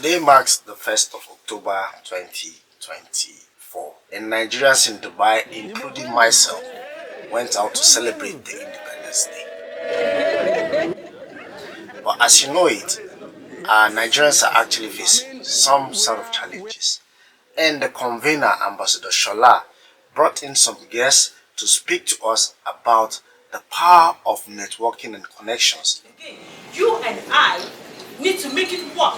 Today marks the 1st of October 2024, and Nigerians in Dubai, including myself, went out to celebrate the Independence Day. But as you know it, Nigerians are actually facing some sort of challenges, and the convener, Ambassador Shola, brought in some guests to speak to us about the power of networking and connections. You and I need to make it work.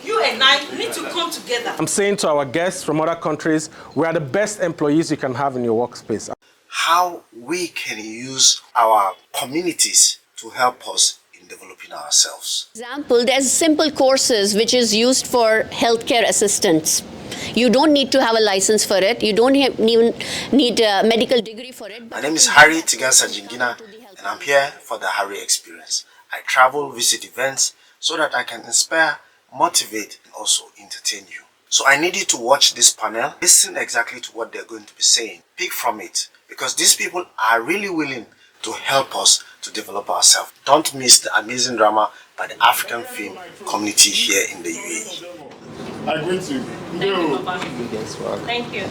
You and I need to come together. I'm saying to our guests from other countries, we are the best employees you can have in your workspace. How we can use our communities to help us in developing ourselves. Example, there's simple courses which is used for healthcare assistants. You don't need to have a license for it. You don't even need a medical degree for it. My name is Harry Tigasa Jingina, and I'm here for the Harry Experience. I travel, visit events so that I can inspire, motivate, and also entertain you. So I need you to watch this panel, listen exactly to what they're going to be saying, pick from it, because these people are really willing to help us to develop ourselves. Don't miss the amazing drama by the African film community here in the UAE. I'm going to. Thank you.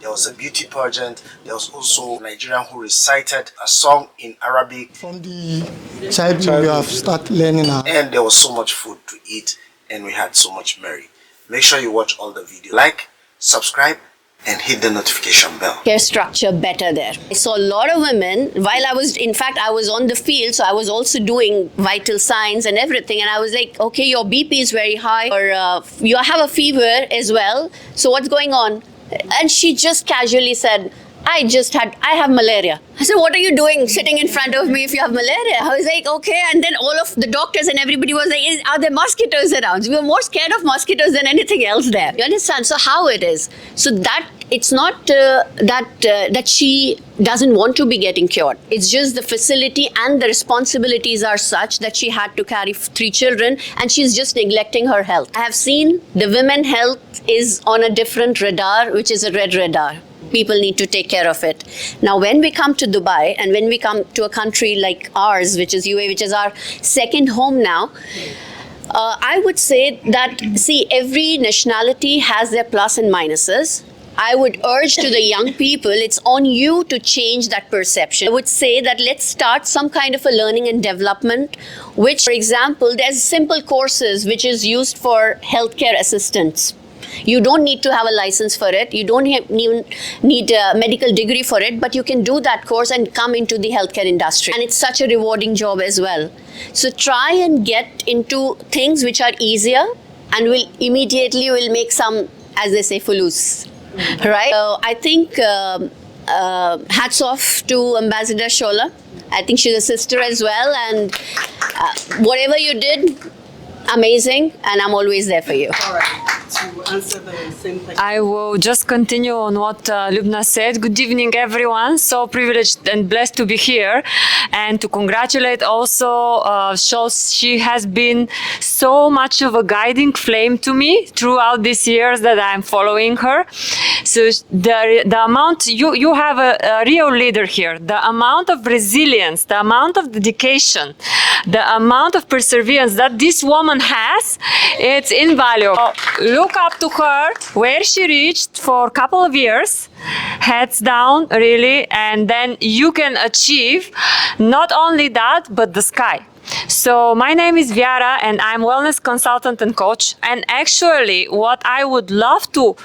There was a beauty pageant. There was also a Nigerian who recited a song in Arabic. From the childhood we have started learning how. And there was so much food to eat, and we had so much merry. Make sure you watch all the video. Like, subscribe, and hit the notification bell. Care structure better there. I saw a lot of women while I was on the field, so I was also doing vital signs and everything, and I was like, okay, your BP is very high, or you have a fever as well, so what's going on? And she just casually said, I have malaria. I said, what are you doing sitting in front of me if you have malaria? I was like, okay. And then all of the doctors and everybody was like, are there mosquitoes around? We were more scared of mosquitoes than anything else there. You understand? So how it is? So that it's not that she doesn't want to be getting cured. It's just the facility and the responsibilities are such that she had to carry 3 children and she's just neglecting her health. I have seen the women health is on a different radar, which is a red radar. People need to take care of it. Now, when we come to Dubai and when we come to a country like ours, which is UAE, which is our second home now, I would say that, see, every nationality has their plus and minuses. I would urge to the young people, it's on you to change that perception. I would say that let's start some kind of a learning and development, which, for example, there's simple courses which is used for healthcare assistants. You don't need to have a license for it. You don't even need a medical degree for it, but you can do that course and come into the healthcare industry. And it's such a rewarding job as well. So try and get into things which are easier and will immediately make some, as they say, fulus. Right? So I think hats off to Ambassador Shola. I think she's a sister as well. And whatever you did, amazing. And I'm always there for you. All right. To answer the same question. I will just continue on what Lubna said. Good evening, everyone. So privileged and blessed to be here, and to congratulate also shows she has been so much of a guiding flame to me throughout these years that I'm following her. So the amount you have a real leader here. The amount of resilience, the amount of dedication, the amount of perseverance that this woman has, it's invaluable. Look up to her, where she reached for a couple of years, heads down, really, and then you can achieve not only that, but the sky. So my name is Viara and I'm wellness consultant and coach. And actually what I would love to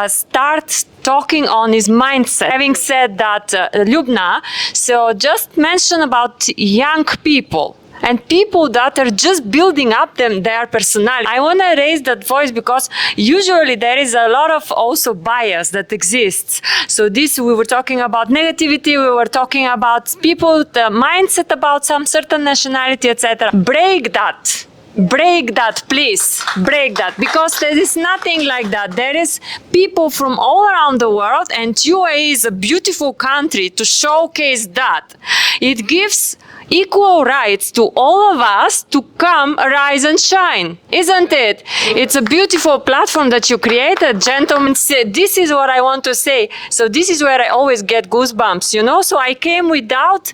start talking on is mindset. Having said that, Lubna, so just mention about young people. And people that are just building up their personality. I want to raise that voice because usually there is a lot of also bias that exists. So this, we were talking about negativity, we were talking about people, the mindset about some certain nationality, etc. Break that. Break that, please. Break that, because there is nothing like that. There is people from all around the world, and UAE is a beautiful country to showcase that. It gives equal rights to all of us to come, rise and shine, isn't it? It's a beautiful platform that you created, gentlemen. This is what I want to say. So this is where I always get goosebumps, you know? So I came without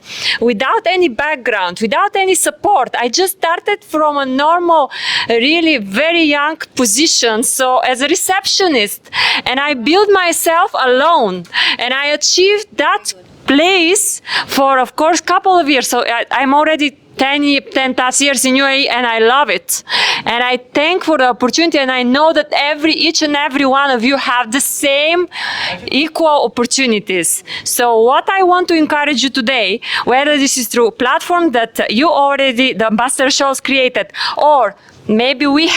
any background, without any support. I just started from a normal, really very young position. So as a receptionist, and I built myself alone, and I achieved that place for, of course, couple of years. So I'm already 10 plus years in UAE, and I love it. And I thank for the opportunity, and I know that each and every one of you have the same equal opportunities. So what I want to encourage you today, whether this is through a platform that you already, the Ambassador Shows created, or maybe we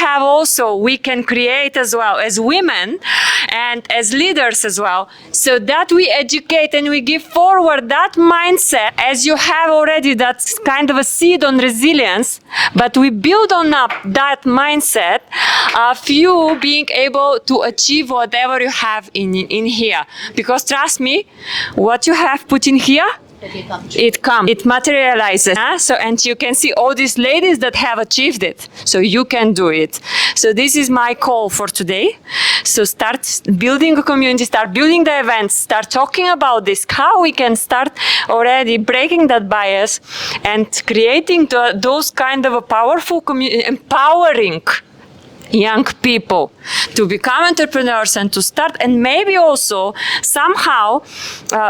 can create as well as women and as leaders as well, so that we educate and we give forward that mindset, as you have already that kind of a seed on resilience, but we build on up that mindset of you being able to achieve whatever you have in here. Because trust me, what you have put in here, it materializes. So, and you can see all these ladies that have achieved it. So you can do it. So this is my call for today. So start building a community, start building the events, start talking about this, how we can start already breaking that bias and creating those kind of a powerful community, empowering young people to become entrepreneurs and to start, and maybe also somehow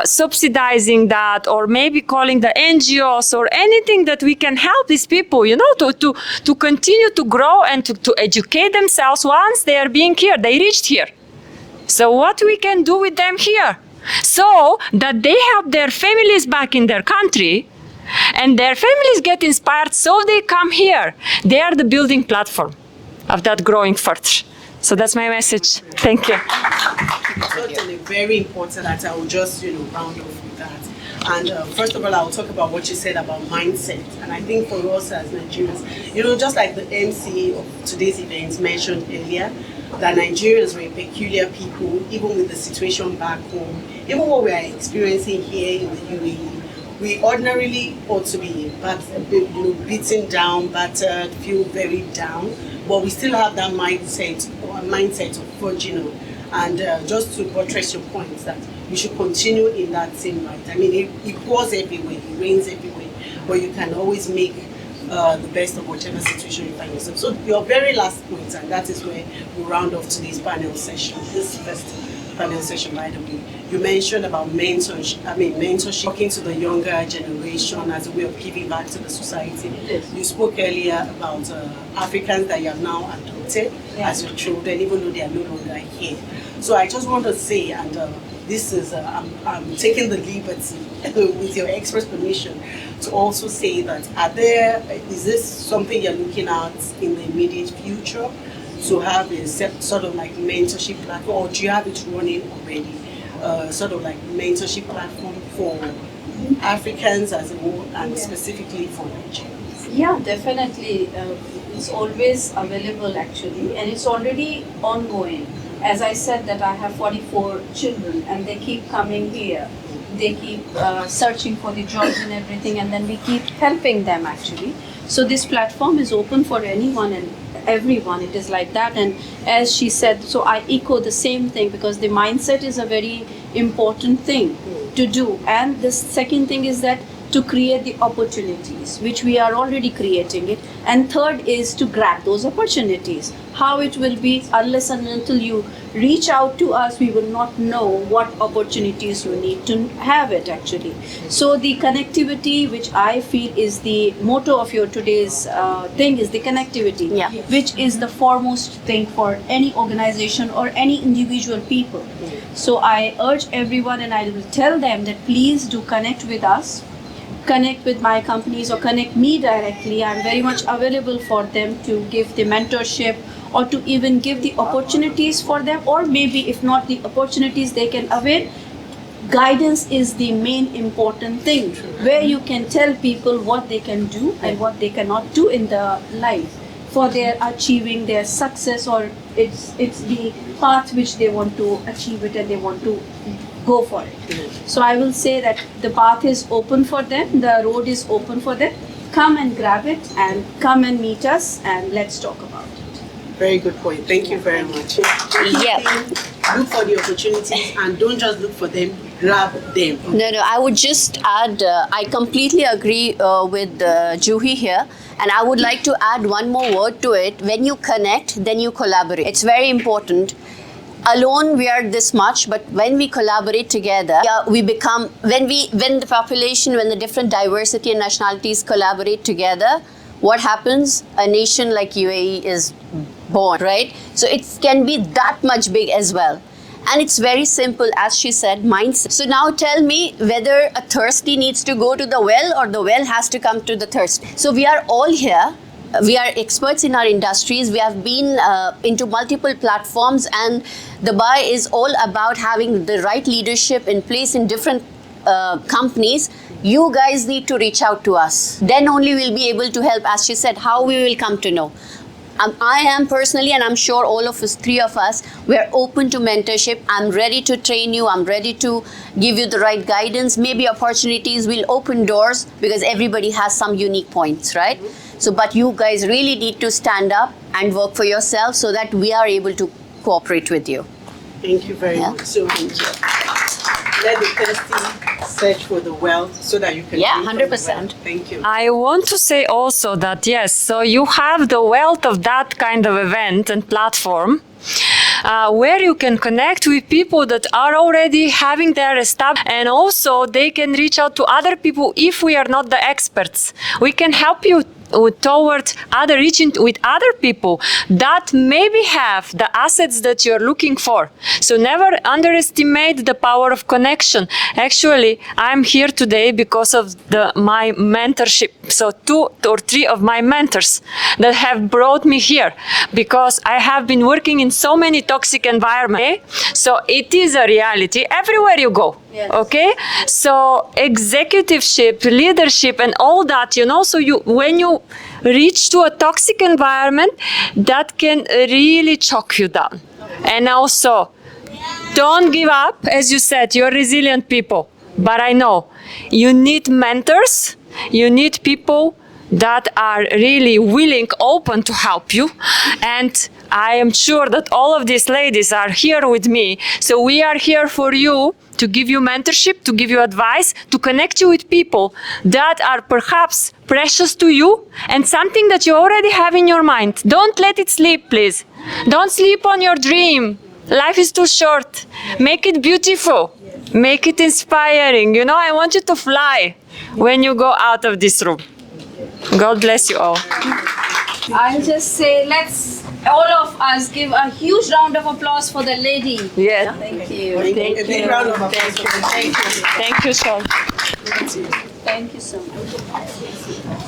subsidizing that, or maybe calling the NGOs or anything that we can help these people, you know, to continue to grow and to educate themselves once they are being here, they reached here. So what we can do with them here, so that they help their families back in their country, and their families get inspired, so they come here. They are the building platform of that growing further. So that's my message. Thank you. Certainly very important that I will just, round off with that. And first of all, I'll talk about what you said about mindset. And I think for us as Nigerians, just like the MC of today's event mentioned earlier, that Nigerians were peculiar people, even with the situation back home, even what we are experiencing here in the UAE. We ordinarily ought to be beaten down, battered, feel very down, but we still have that mindset of and just to buttress your point, that we should continue in that same light. I mean, it pours everywhere, it rains everywhere, but you can always make the best of whatever situation you find yourself. So your very last point, and that is where we round off today's panel session, this first panel session, by the way. You mentioned about mentorship, talking to the younger generation as a way of giving back to the society. Yes. You spoke earlier about Africans that you have now adopted as your children, even though they are no longer here. So I just want to say, and this is, I'm taking the liberty, with your express permission, to also say that is this something you're looking at in the immediate future, to have a sort of like mentorship platform, or do you have it running already? Sort of like mentorship platform for Africans as a whole, and specifically for Nigerians? Yeah, definitely. It's always available actually, and it's already ongoing. As I said that I have 44 children, and they keep coming here. They keep searching for the jobs and everything, and then we keep helping them actually. So this platform is open for anyone and everyone. It is like that. And as she said, so I echo the same thing, because the mindset is a very important thing to do. And the second thing is that to create the opportunities, which we are already creating it. And third is to grab those opportunities. How it will be, unless and until you reach out to us, we will not know what opportunities you need to have it actually. So the connectivity, which I feel is the motto of your today's thing, is the connectivity, which is the foremost thing for any organization or any individual people. So I urge everyone, and I will tell them that please do connect with us, connect with my companies, or connect me directly. I'm very much available for them to give the mentorship, or to even give the opportunities for them, or maybe if not the opportunities they can avail. Guidance is the main important thing, where you can tell people what they can do and what they cannot do in the life for their achieving their success, or it's the path which they want to achieve it and they want to go for it. So I will say that the path is open for them, the road is open for them. Come and grab it and come and meet us and let's talk about it. Very good point. Thank you very much. Yeah. Look for the opportunities and don't just look for them, grab them. No, I would just add, I completely agree with Juhi here. And I would like to add one more word to it. When you connect, then you collaborate. It's very important. Alone we are this much, but when we collaborate together, we become, when the population, when the different diversity and nationalities collaborate together, what happens? A nation like UAE is born, right? So it can be that much big as well. And it's very simple, as she said, mindset. So now tell me whether a thirsty needs to go to the well or the well has to come to the thirsty. So we are all here. We are experts in our industries. We have been into multiple platforms, and the buy is all about having the right leadership in place in different companies. You guys need to reach out to us. Then only we'll be able to help. As she said, how we will come to know. I am personally, and I'm sure all of us, three of us, we're open to mentorship. I'm ready to train you. I'm ready to give you the right guidance. Maybe opportunities will open doors because everybody has some unique points, right? So, but you guys really need to stand up and work for yourself so that we are able to cooperate with you. Thank you very much. So thank you. Let the thirsty search for the wealth so that you can. Yeah, 100%. Thank you. I want to say also that yes, so you have the wealth of that kind of event and platform where you can connect with people that are already having their established, and also they can reach out to other people if we are not the experts. We can help you towards reaching with other people that maybe have the assets that you're looking for. So never underestimate the power of connection. Actually, I'm here today because of my mentorship. So 2 or 3 of my mentors that have brought me here because I have been working in so many toxic environments. So it is a reality everywhere you go. Yes. Okay, so executiveship, leadership, and all that, so when you reach to a toxic environment, that can really choke you down. And also, don't give up. As you said, you're resilient people. But I know you need mentors. You need people that are really willing, open to help you. And I am sure that all of these ladies are here with me. So we are here for you, to give you mentorship, to give you advice, to connect you with people that are perhaps precious to you and something that you already have in your mind. Don't let it sleep, please. Don't sleep on your dream. Life is too short. Make it beautiful. Make it inspiring. I want you to fly when you go out of this room. God bless you all. I'll just say, let's all of us give a huge round of applause for the lady. Yeah. Thank you. Thank you. A big round of applause. Thank you. Thank you, Sean. Thank you so much.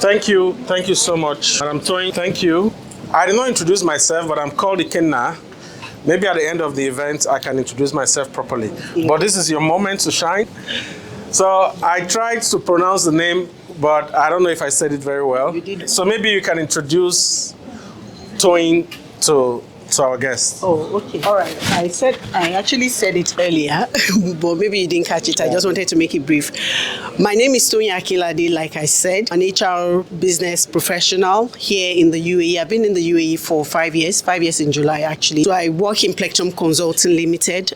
Thank you so much. And I'm Toyin, thank you. I did not introduce myself, but I'm called Ikenna. Maybe at the end of the event, I can introduce myself properly. But this is your moment to shine. So I tried to pronounce the name, but I don't know if I said it very well. You did. So maybe you can introduce Toyin to our guests. Oh, okay. All right. I actually said it earlier, but maybe you didn't catch it. I just wanted to make it brief. My name is Toyin Akinlade, like I said, an HR business professional here in the UAE. I've been in the UAE for 5 years in July, actually. So I work in Plectrum Consulting Limited,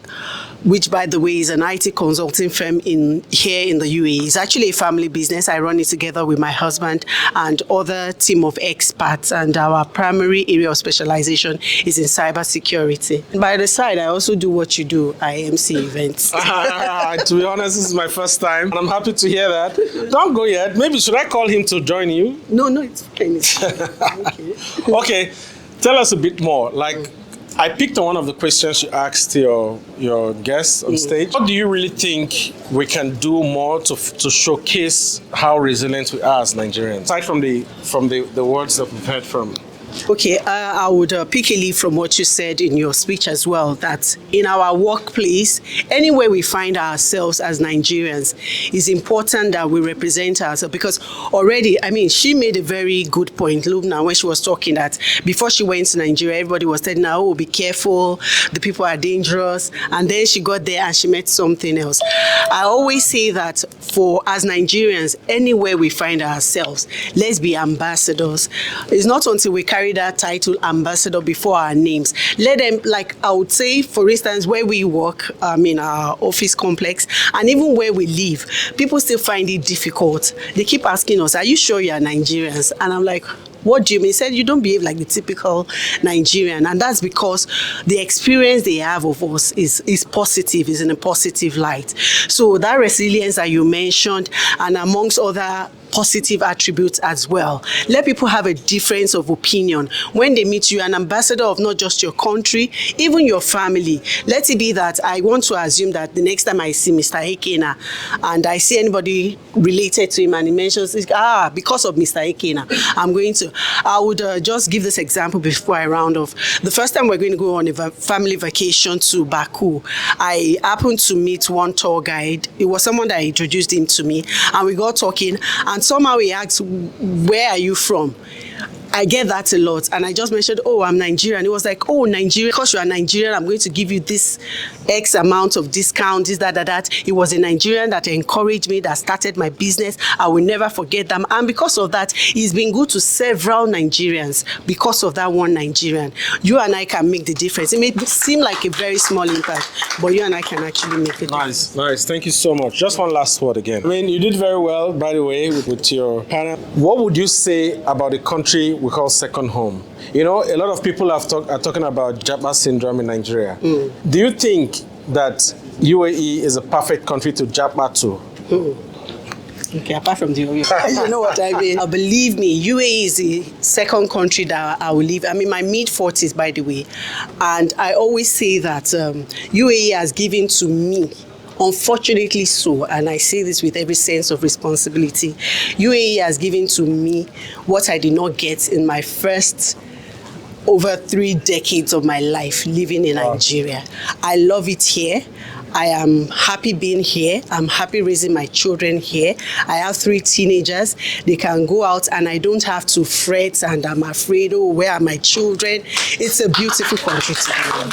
which, by the way, is an IT consulting firm here in the UAE. It's actually a family business. I run it together with my husband and other team of expats, and our primary area of specialization is in cybersecurity. By the side, I also do what you do, IMC events. To be honest, this is my first time, and I'm happy to hear that. Don't go yet. Maybe should I call him to join you? No, it's fine. Okay. Okay, tell us a bit more. I picked on one of the questions you asked your guests on stage. What do you really think we can do more to showcase how resilient we are as Nigerians? Aside from the words that we've heard from Okay, I would pick a leaf from what you said in your speech as well, that in our workplace, anywhere we find ourselves as Nigerians, it's important that we represent ourselves, because already, I mean, she made a very good point, Lubna, when she was talking that before she went to Nigeria, everybody was telling her, oh, be careful, the people are dangerous, and then she got there and she met something else. I always say that as Nigerians, anywhere we find ourselves, let's be ambassadors. It's not until we carry that title ambassador before our names. Let them, like I would say, for instance, where we work, in our office complex, and even where we live, people still find it difficult. They keep asking us, are you sure you are Nigerians? And I'm like, what do you mean? He said, you don't behave like the typical Nigerian. And that's because the experience they have of us is positive, is in a positive light. So that resilience that you mentioned, and amongst other positive attributes as well. Let people have a difference of opinion. When they meet you, an ambassador of not just your country, even your family. Let it be that I want to assume that the next time I see Mr. Ekena and I see anybody related to him and he mentions, because of Mr. Ekena, I'm going to. I would just give this example before I round off. The first time we're going to go on a family vacation to Baku, I happened to meet one tour guide. It was someone that introduced him to me, and we got talking, and somehow he asked, where are you from? I get that a lot, and I just mentioned, oh, I'm Nigerian. It was like, oh, Nigeria, because you are Nigerian, I'm going to give you this X amount of discount, this, that. It was a Nigerian that encouraged me, that started my business. I will never forget them. And because of that, it's been good to several Nigerians because of that one Nigerian. You and I can make the difference. It may seem like a very small impact, but you and I can actually make the difference. Nice. Thank you so much. Just one last word again. I mean, you did very well, by the way, with your panel. What would you say about the country we call second home? You know, a lot of people are talking about japa syndrome in Nigeria. Do you think that UAE is a perfect country to japa to? Okay, apart from the you know what I mean? Believe me, UAE is the second country that I will live. I'm in my mid-40s, by the way. And I always say that UAE has given to me, unfortunately so, and I say this with every sense of responsibility, UAE has given to me what I did not get in my first over 3 decades of my life living in Nigeria. I love it here. I am happy being here. I'm happy raising my children here. I have 3 teenagers. They can go out and I don't have to fret and I'm afraid, oh, where are my children? It's a beautiful country to be in.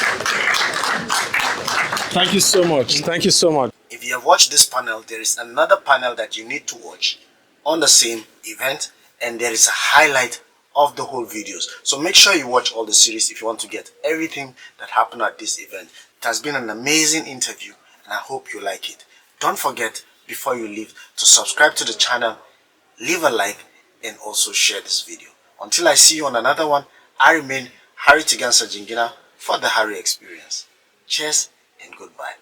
Thank you so much. Thank you so much. If you have watched this panel, there is another panel that you need to watch on the same event, and there is a highlight of the whole videos. So make sure you watch all the series if you want to get everything that happened at this event. It has been an amazing interview and I hope you like it. Don't forget, before you leave, to subscribe to the channel, leave a like, and also share this video. Until I see you on another one, I remain Harry Tigansa Jingina for the Harry Experience. Cheers and goodbye.